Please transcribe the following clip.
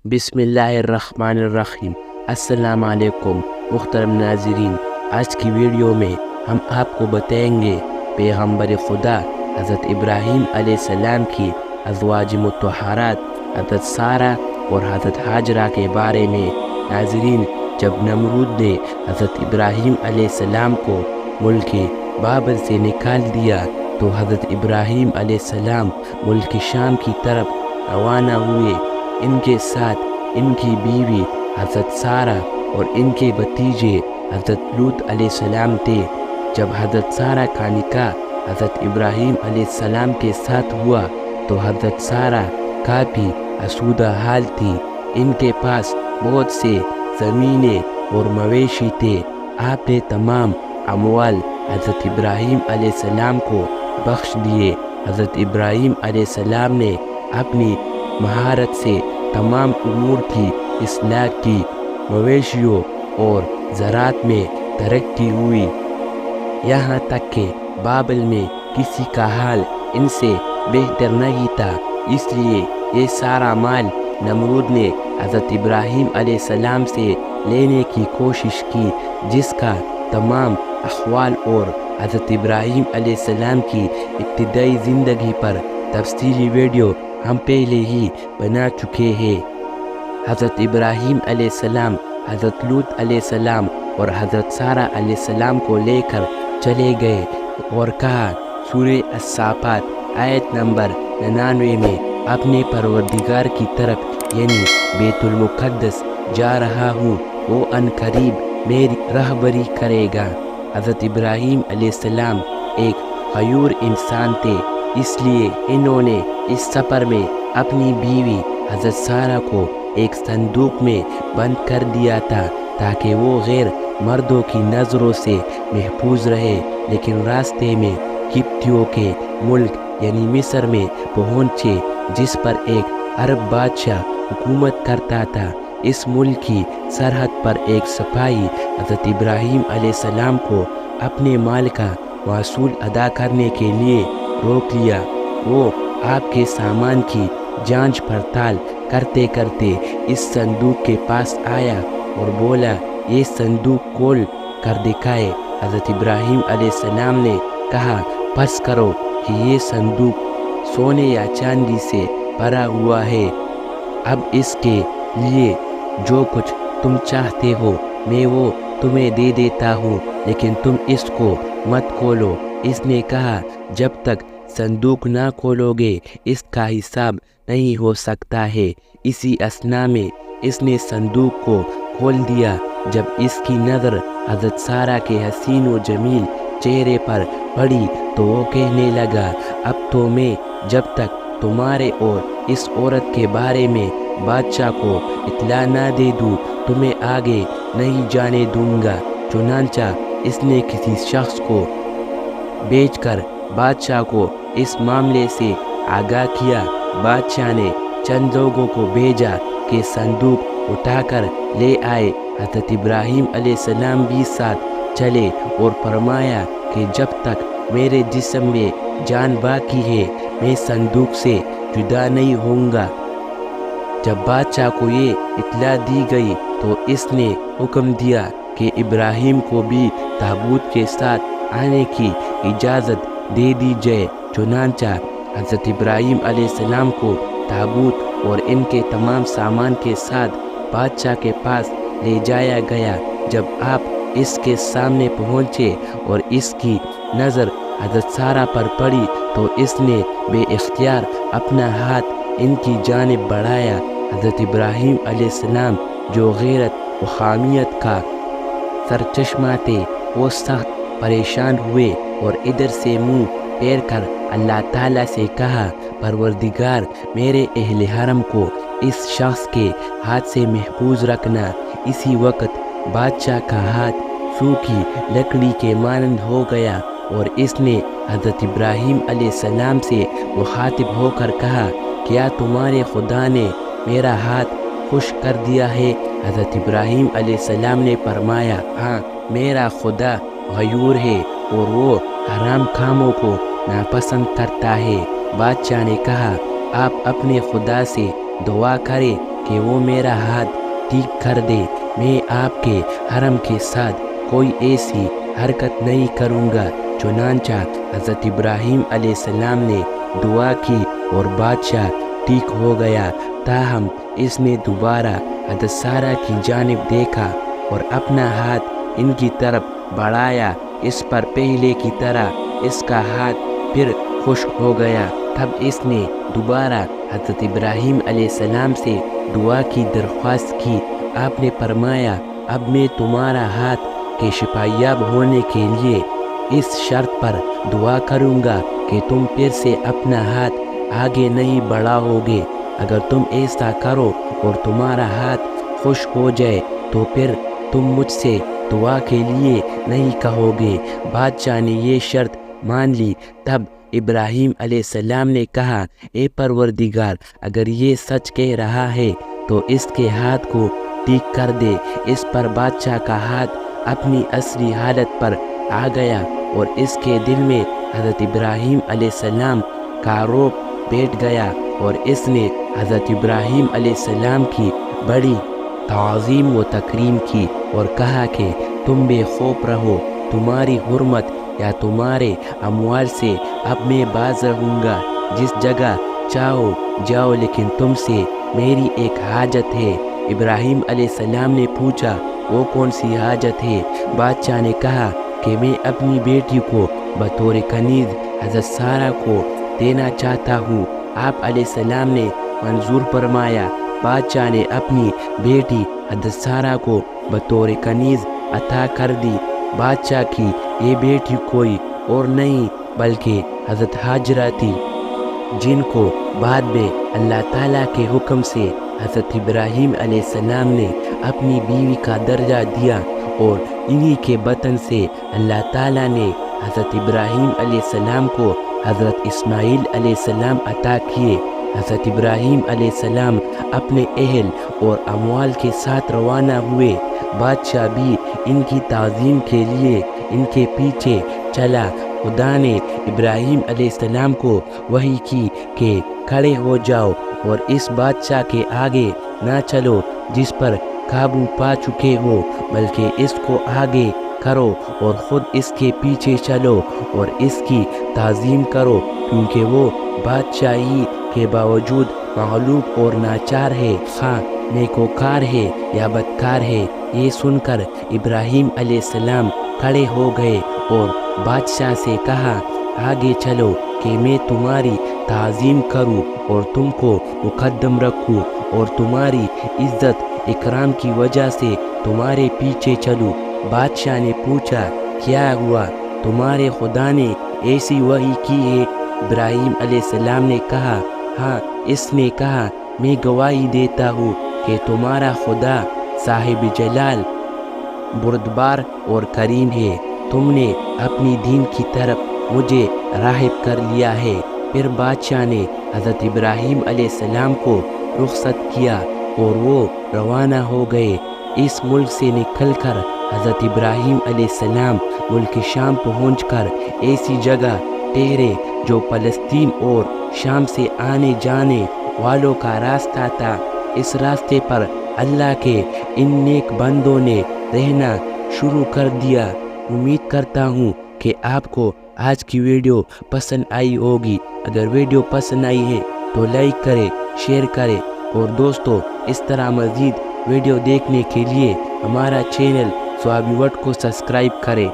بسم اللہ الرحمن الرحیم۔ السلام علیکم محترم ناظرین، آج کی ویڈیو میں ہم آپ کو بتائیں گے پیغمبر خدا حضرت ابراہیم علیہ السلام کی ازواج مطہرات حضرت سارہ اور حضرت ہاجرہ کے بارے میں۔ ناظرین، جب نمرود نے حضرت ابراہیم علیہ السلام کو ملک بابل سے نکال دیا تو حضرت ابراہیم علیہ السلام ملک شام کی طرف روانہ ہوئے۔ ان کے ساتھ ان کی بیوی حضرت سارہ اور ان کے بھتیجے حضرت لوط علیہ السلام تھے۔ جب حضرت سارہ کا نکاح حضرت ابراہیم علیہ السلام کے ساتھ ہوا تو حضرت سارہ کافی آسودہ حال تھی۔ ان کے پاس بہت سے زمینیں اور مویشی تھے۔ آپ نے تمام اموال حضرت ابراہیم علیہ السلام کو بخش دیے۔ حضرت ابراہیم علیہ السلام نے اپنی مہارت سے تمام امور کی اصلاح کی۔ مویشیوں اور زراعت میں ترقی ہوئی، یہاں تک کہ بابل میں کسی کا حال ان سے بہتر نہیں تھا۔ اس لیے یہ سارا مال نمرود نے حضرت ابراہیم علیہ السلام سے لینے کی کوشش کی، جس کا تمام احوال اور حضرت ابراہیم علیہ السلام کی ابتدائی زندگی پر تفصیلی ویڈیو ہم پہلے ہی بنا چکے ہیں۔ حضرت ابراہیم علیہ السلام حضرت لوط علیہ السلام اور حضرت سارہ علیہ السلام کو لے کر چلے گئے اور کہا، سورہ الصافات آیت نمبر 99 میں، اپنے پروردگار کی طرف یعنی بیت المقدس جا رہا ہوں، وہ ان قریب میری رہبری کرے گا۔ حضرت ابراہیم علیہ السلام ایک غیور انسان تھے، اس لیے انہوں نے اس سفر میں اپنی بیوی حضرت سارہ کو ایک صندوق میں بند کر دیا تھا تاکہ وہ غیر مردوں کی نظروں سے محفوظ رہے۔ لیکن راستے میں قبطیوں کے ملک یعنی مصر میں پہنچے، جس پر ایک عرب بادشاہ حکومت کرتا تھا۔ اس ملک کی سرحد پر ایک سپاہی حضرت ابراہیم علیہ السلام کو اپنے مال کا وصول ادا کرنے کے لیے روک لیا۔ وہ آپ کے سامان کی جانچ پڑتال کرتے کرتے اس صندوق کے پاس آیا اور بولا، یہ صندوق کھول کر دکھائے۔ حضرت ابراہیم علیہ السلام نے کہا، فرض کرو کہ یہ صندوق سونے یا چاندی سے بھرا ہوا ہے، اب اس کے لیے جو کچھ تم چاہتے ہو میں وہ تمہیں دے دیتا ہوں، لیکن تم اس کو مت کھولو۔ اس نے کہا، جب تک صندوق نہ کھولو گے اس کا حساب نہیں ہو سکتا ہے۔ اسی اثنا میں اس نے صندوق کو کھول دیا۔ جب اس کی نظر حضرت سارہ کے حسین و جمیل چہرے پر پڑی تو وہ کہنے لگا، اب تو میں جب تک تمہارے اور اس عورت کے بارے میں بادشاہ کو اطلاع نہ دے دوں تمہیں آگے نہیں جانے دوں گا۔ چنانچہ اس نے کسی شخص کو بھیج کر بادشاہ کو اس معاملے سے آگاہ کیا۔ بادشاہ نے چند لوگوں کو بھیجا کہ صندوق اٹھا کر لے آئے۔ حضرت ابراہیم علیہ السلام بھی ساتھ چلے اور فرمایا کہ جب تک میرے جسم میں جان باقی ہے میں صندوق سے جدا نہیں ہوں گا۔ جب بادشاہ کو یہ اطلاع دی گئی تو اس نے حکم دیا کہ ابراہیم کو بھی تابوت کے ساتھ آنے کی اجازت دے دی جائے۔ چنانچہ حضرت ابراہیم علیہ السلام کو تابوت اور ان کے تمام سامان کے ساتھ بادشاہ کے پاس لے جایا گیا۔ جب آپ اس کے سامنے پہنچے اور اس کی نظر حضرت سارہ پر پڑی تو اس نے بے اختیار اپنا ہاتھ ان کی جانب بڑھایا۔ حضرت ابراہیم علیہ السلام جو غیرت و حامیت کا سرچشمہ تھے، وہ سخت پریشان ہوئے اور ادھر سے منہ پھیر کر اللہ تعالیٰ سے کہا، پروردگار، میرے اہل حرم کو اس شخص کے ہاتھ سے محفوظ رکھنا۔ اسی وقت بادشاہ کا ہاتھ سوکھی لکڑی کے مانند ہو گیا اور اس نے حضرت ابراہیم علیہ السلام سے مخاطب ہو کر کہا، کیا تمہارے خدا نے میرا ہاتھ خشک کر دیا ہے؟ حضرت ابراہیم علیہ السلام نے فرمایا، ہاں، میرا خدا غیور ہے اور وہ حرام کاموں کو ناپسند کرتا ہے۔ بادشاہ نے کہا، آپ اپنے خدا سے دعا کریں کہ وہ میرا ہاتھ ٹھیک کر دے۔ میں آپ کے حرم کے ساتھ کوئی ایسی حرکت نہیں کروں گا۔ چنانچہ حضرت ابراہیم علیہ السلام نے دعا کی اور بادشاہ ٹھیک ہو گیا۔ تاہم اس نے دوبارہ حضرت سارہ کی جانب دیکھا اور اپنا ہاتھ ان کی طرف بڑھایا۔ اس پر پہلے کی طرح اس کا ہاتھ پھر خشک ہو گیا۔ تب اس نے دوبارہ حضرت ابراہیم علیہ السلام سے دعا کی درخواست کی۔ آپ نے فرمایا اب میں تمہارا ہاتھ کے شفایاب ہونے کے لیے اس شرط پر دعا کروں گا کہ تم پھر سے اپنا ہاتھ آگے نہیں بڑھاؤ گے۔ اگر تم ایسا کرو اور تمہارا ہاتھ خشک ہو جائے تو پھر تم مجھ سے دعا کے لیے نہیں کہو گے۔ بادشاہ نے یہ شرط مان لی۔ تب ابراہیم علیہ السلام نے کہا اے پروردگار، اگر یہ سچ کہہ رہا ہے تو اس کے ہاتھ کو ٹھیک کر دے۔ اس پر بادشاہ کا ہاتھ اپنی اصلی حالت پر آ گیا اور اس کے دل میں حضرت ابراہیم علیہ السلام کا روب بیٹھ گیا اور اس نے حضرت ابراہیم علیہ السلام کی بڑی تعظیم و تکریم کی اور کہا کہ تم بے خوف رہو، تمہاری حرمت یا تمہارے اموال سے اب میں باز رہوں گا۔ جس جگہ چاہو جاؤ، لیکن تم سے میری ایک حاجت ہے۔ ابراہیم علیہ السلام نے پوچھا وہ کون سی حاجت ہے؟ بادشاہ نے کہا کہ میں اپنی بیٹی کو بطور کنیز حضرت سارہ کو دینا چاہتا ہوں۔ آپ علیہ السلام نے منظور فرمایا۔ بادشاہ نے اپنی بیٹی حضرت سارہ کو بطور کنیز عطا کر دی۔ بادشاہ کی یہ بیٹی کوئی اور نہیں بلکہ حضرت ہاجرہ تھی، جن کو بعد میں اللہ تعالیٰ کے حکم سے حضرت ابراہیم علیہ السلام نے اپنی بیوی کا درجہ دیا اور انہی کے بطن سے اللہ تعالیٰ نے حضرت ابراہیم علیہ السلام کو حضرت اسماعیل علیہ السلام عطا کیے۔ حضرت ابراہیم علیہ السلام اپنے اہل اور اموال کے ساتھ روانہ ہوئے۔ بادشاہ بھی ان کی تعظیم کے لیے ان کے پیچھے چلا۔ خدا نے ابراہیم علیہ السلام کو وحی کی کہ کھڑے ہو جاؤ اور اس بادشاہ کے آگے نہ چلو جس پر قابو پا چکے ہو، بلکہ اس کو آگے کرو اور خود اس کے پیچھے چلو اور اس کی تعظیم کرو، کیونکہ وہ بادشاہی کے باوجود مغلوب اور ناچار ہے، خواہ نیکوکار ہے یا بدکار ہے۔ یہ سن کر ابراہیم علیہ السلام کھڑے ہو گئے اور بادشاہ سے کہا آگے چلو کہ میں تمہاری تعظیم کروں اور تم کو مقدم رکھوں اور تمہاری عزت اکرام کی وجہ سے تمہارے پیچھے چلوں۔ بادشاہ نے پوچھا کیا ہوا؟ تمہارے خدا نے ایسی وحی کی ہے؟ ابراہیم علیہ السلام نے کہا ہاں۔ اس نے کہا میں گواہی دیتا ہوں کہ تمہارا خدا صاحب جلال، بردبار اور کریم ہے۔ تم نے اپنی دین کی طرف مجھے راغب کر لیا ہے۔ پھر بادشاہ نے حضرت ابراہیم علیہ السلام کو رخصت کیا اور وہ روانہ ہو گئے۔ اس ملک سے نکل کر حضرت ابراہیم علیہ السلام ملک شام پہنچ کر ایسی جگہ ٹھہرے جو فلسطین اور شام سے آنے جانے والوں کا راستہ تھا۔ اس راستے پر اللہ کے ان نیک بندوں نے رہنا شروع کر دیا۔ امید کرتا ہوں کہ آپ کو آج کی ویڈیو پسند آئی ہوگی۔ اگر ویڈیو پسند آئی ہے تو لائک کرے، شیئر کرے اور دوستو اس طرح مزید ویڈیو دیکھنے کے لیے ہمارا چینل سوابی ورڈ کو سبسکرائب کرے۔